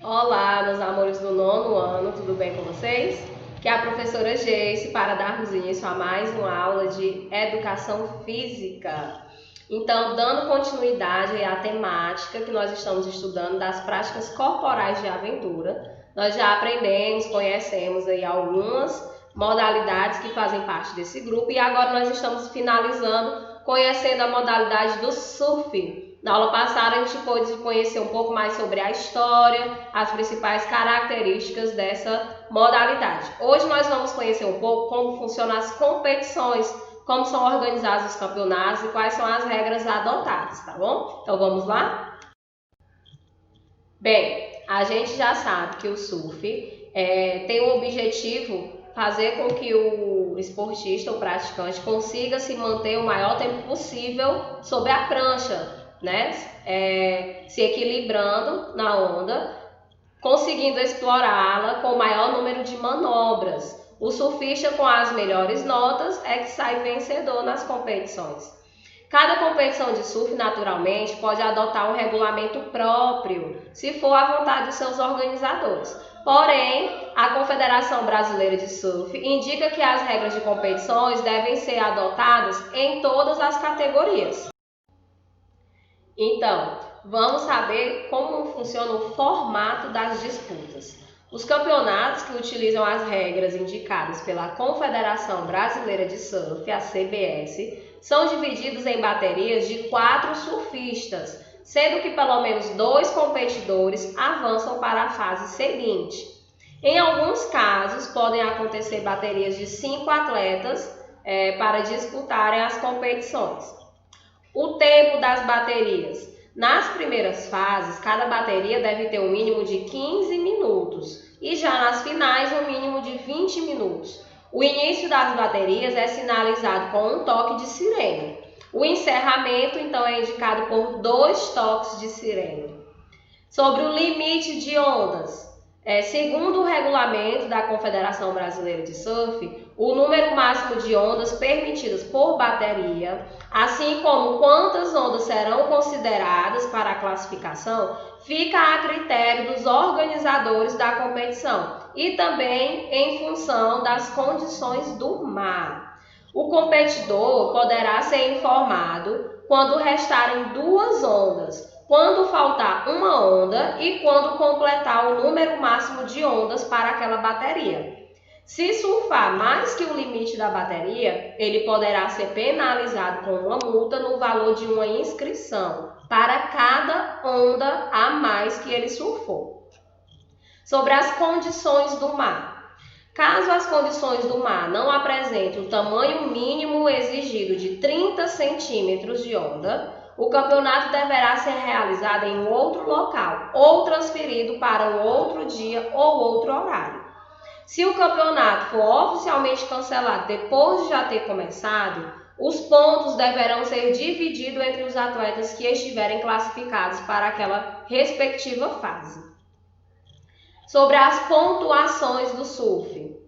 Olá, meus amores do nono ano, tudo bem com vocês? Que é a professora Geice para darmos início a mais uma aula de Educação Física. Então, dando continuidade à temática que nós estamos estudando das práticas corporais de aventura, nós já aprendemos, conhecemos aí algumas modalidades que fazem parte desse grupo e agora nós estamos finalizando conhecendo a modalidade do surf. Na aula passada, a gente pôde conhecer um pouco mais sobre a história, as principais características dessa modalidade. Hoje nós vamos conhecer um pouco como funcionam as competições, como são organizados os campeonatos e quais são as regras adotadas, tá bom? Então vamos lá? Bem, a gente já sabe que o surf tem o objetivo fazer com que o esportista, o praticante, consiga se manter o maior tempo possível sobre a prancha, né? Se equilibrando na onda, conseguindo explorá-la com o maior número de manobras. O surfista com as melhores notas é que sai vencedor nas competições. Cada competição de surf, naturalmente, pode adotar um regulamento próprio, se for à vontade dos seus organizadores. Porém, a Confederação Brasileira de Surf indica que as regras de competições devem ser adotadas em todas as categorias. Então, vamos saber como funciona o formato das disputas. Os campeonatos que utilizam as regras indicadas pela Confederação Brasileira de Surf, a CBS, são divididos em baterias de 4 surfistas, sendo que pelo menos 2 competidores avançam para a fase seguinte. Em alguns casos, podem acontecer baterias de 5 atletas para disputarem as competições. O tempo das baterias. Nas primeiras fases, cada bateria deve ter um mínimo de 15 minutos e já nas finais um mínimo de 20 minutos. O início das baterias é sinalizado com um toque de sirene. O encerramento, então, é indicado por 2 toques de sirene. Sobre o limite de ondas. Segundo o regulamento da Confederação Brasileira de Surf, o número máximo de ondas permitidas por bateria, assim como quantas ondas serão consideradas para a classificação, fica a critério dos organizadores da competição e também em função das condições do mar. O competidor poderá ser informado quando restarem 2 ondas, quando faltar uma onda e quando completar o número máximo de ondas para aquela bateria. Se surfar mais que o limite da bateria, ele poderá ser penalizado com uma multa no valor de uma inscrição para cada onda a mais que ele surfou. Sobre as condições do mar. Caso as condições do mar não apresentem o tamanho mínimo exigido de 30 centímetros de onda, o campeonato deverá ser realizado em outro local ou transferido para um outro dia ou outro horário. Se o campeonato for oficialmente cancelado depois de já ter começado, os pontos deverão ser divididos entre os atletas que estiverem classificados para aquela respectiva fase. Sobre as pontuações do surf.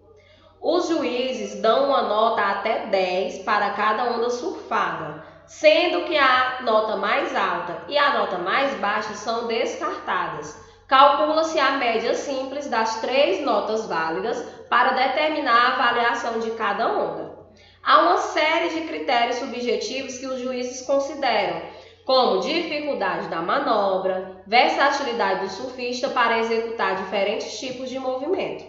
Os juízes dão uma nota até 10 para cada onda surfada, sendo que a nota mais alta e a nota mais baixa são descartadas. Calcula-se a média simples das 3 notas válidas para determinar a avaliação de cada onda. Há uma série de critérios subjetivos que os juízes consideram, como dificuldade da manobra, versatilidade do surfista para executar diferentes tipos de movimento.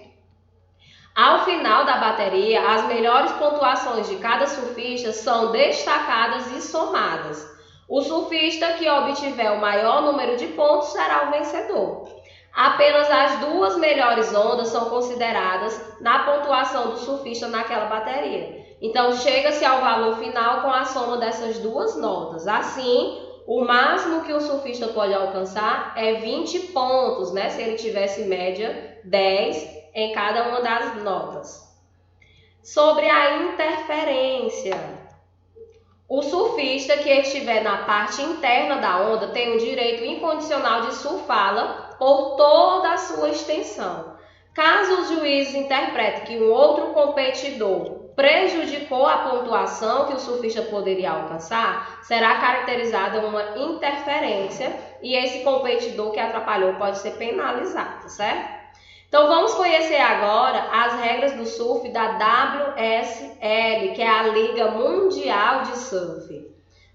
Ao final da bateria, as melhores pontuações de cada surfista são destacadas e somadas. O surfista que obtiver o maior número de pontos será o vencedor. Apenas as 2 melhores ondas são consideradas na pontuação do surfista naquela bateria. Então, chega-se ao valor final com a soma dessas 2 notas. Assim, o máximo que o surfista pode alcançar é 20 pontos, né? Se ele tivesse média 10 em cada uma das notas. Sobre a interferência. O surfista que estiver na parte interna da onda tem o direito incondicional de surfá-la por toda a sua extensão. Caso os juízes interpretem que um outro competidor prejudicou a pontuação que o surfista poderia alcançar, será caracterizada uma interferência e esse competidor que atrapalhou pode ser penalizado, certo? Então vamos conhecer agora as regras do surf da WSL, que é a Liga Mundial de Surf,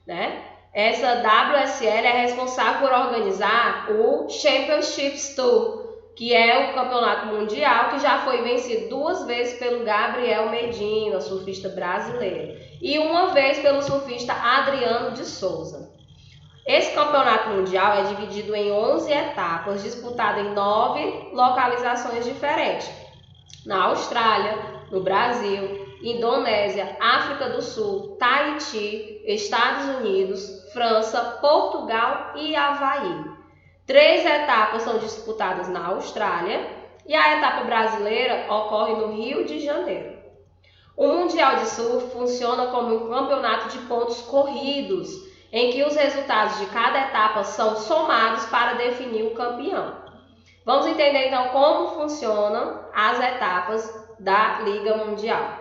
né? Essa WSL é responsável por organizar o Championships Tour, que é o campeonato mundial que já foi vencido 2 vezes pelo Gabriel Medina, surfista brasileiro, e 1 vez pelo surfista Adriano de Souza. Esse campeonato mundial é dividido em 11 etapas, disputado em 9 localizações diferentes: na Austrália, no Brasil, Indonésia, África do Sul, Tahiti, Estados Unidos, França, Portugal e Havaí. 3 etapas são disputadas na Austrália e a etapa brasileira ocorre no Rio de Janeiro. O Mundial de Surf funciona como um campeonato de pontos corridos, em que os resultados de cada etapa são somados para definir o campeão. Vamos entender então como funcionam as etapas da Liga Mundial,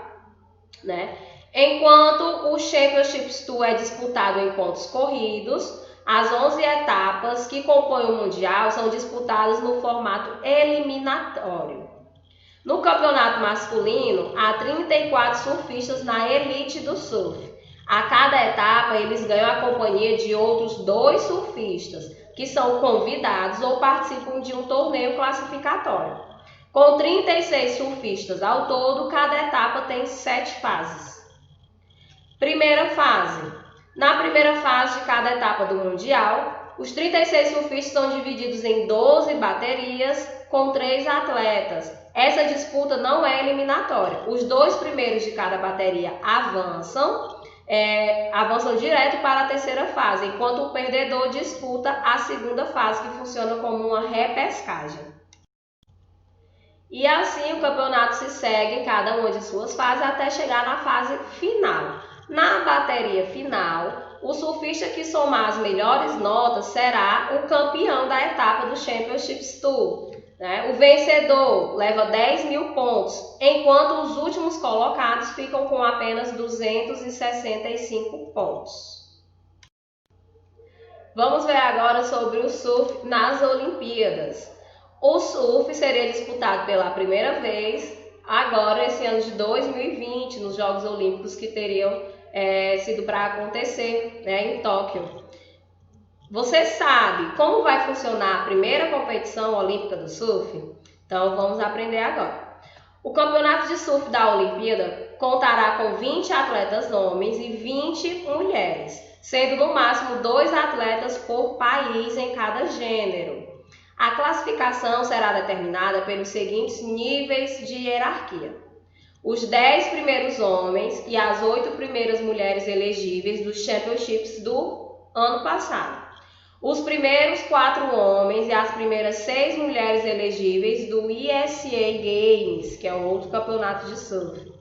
né? Enquanto o Championships Tour é disputado em pontos corridos, as 11 etapas que compõem o Mundial são disputadas no formato eliminatório. No campeonato masculino, há 34 surfistas na elite do surf. A cada etapa, eles ganham a companhia de outros 2 surfistas, que são convidados ou participam de um torneio classificatório. Com 36 surfistas ao todo, cada etapa tem 7 fases. Primeira fase. Na primeira fase de cada etapa do Mundial, os 36 surfistas são divididos em 12 baterias com 3 atletas. Essa disputa não é eliminatória. Os 2 primeiros de cada bateria avançam direto para a terceira fase, enquanto o perdedor disputa a segunda fase, que funciona como uma repescagem. E assim o campeonato se segue em cada uma de suas fases até chegar na fase final. Na bateria final, o surfista que somar as melhores notas será o campeão da etapa do Championships Tour, né? O vencedor leva 10.000 pontos, enquanto os últimos colocados ficam com apenas 265 pontos. Vamos ver agora sobre o surf nas Olimpíadas. O surf seria disputado pela primeira vez agora esse ano de 2020, nos Jogos Olímpicos que teriam sido para acontecer, né, em Tóquio. Você sabe como vai funcionar a primeira competição olímpica do surf? Então vamos aprender agora. O campeonato de surf da Olimpíada contará com 20 atletas homens e 20 mulheres, sendo no máximo 2 atletas por país em cada gênero. A classificação será determinada pelos seguintes níveis de hierarquia: os 10 primeiros homens e as 8 primeiras mulheres elegíveis dos Championships do ano passado. Os primeiros 4 homens e as primeiras 6 mulheres elegíveis do ISA Games, que é um outro campeonato de surf.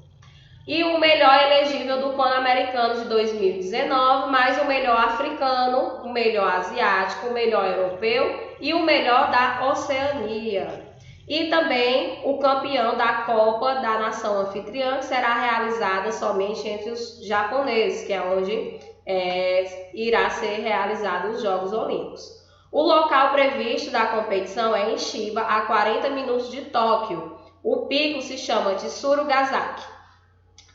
E o melhor elegível do Pan-Americano de 2019, mais o melhor africano, o melhor asiático, o melhor europeu e o melhor da Oceania. E também o campeão da Copa da Nação Anfitriã, que será realizada somente entre os japoneses, que é onde irá ser realizados os Jogos Olímpicos. O local previsto da competição é em Chiba, a 40 minutos de Tóquio. O pico se chama Tsurugasaki.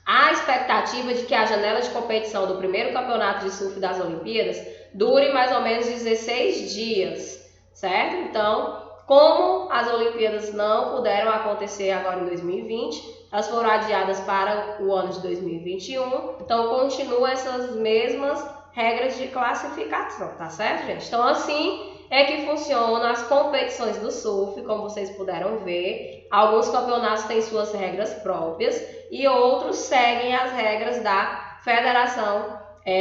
Há a expectativa de que a janela de competição do primeiro campeonato de surf das Olimpíadas dure mais ou menos 16 dias, certo? Então, como as Olimpíadas não puderam acontecer agora em 2020, elas foram adiadas para o ano de 2021, então continuam essas mesmas regras de classificação, tá certo, gente? Então assim é que funcionam as competições do surf, como vocês puderam ver. Alguns campeonatos têm suas regras próprias e outros seguem as regras da Federação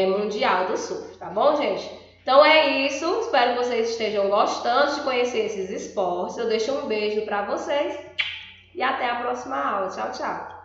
Mundial do Surf, tá bom, gente? Então é isso, espero que vocês estejam gostando de conhecer esses esportes. Eu deixo um beijo para vocês e até a próxima aula. Tchau, tchau!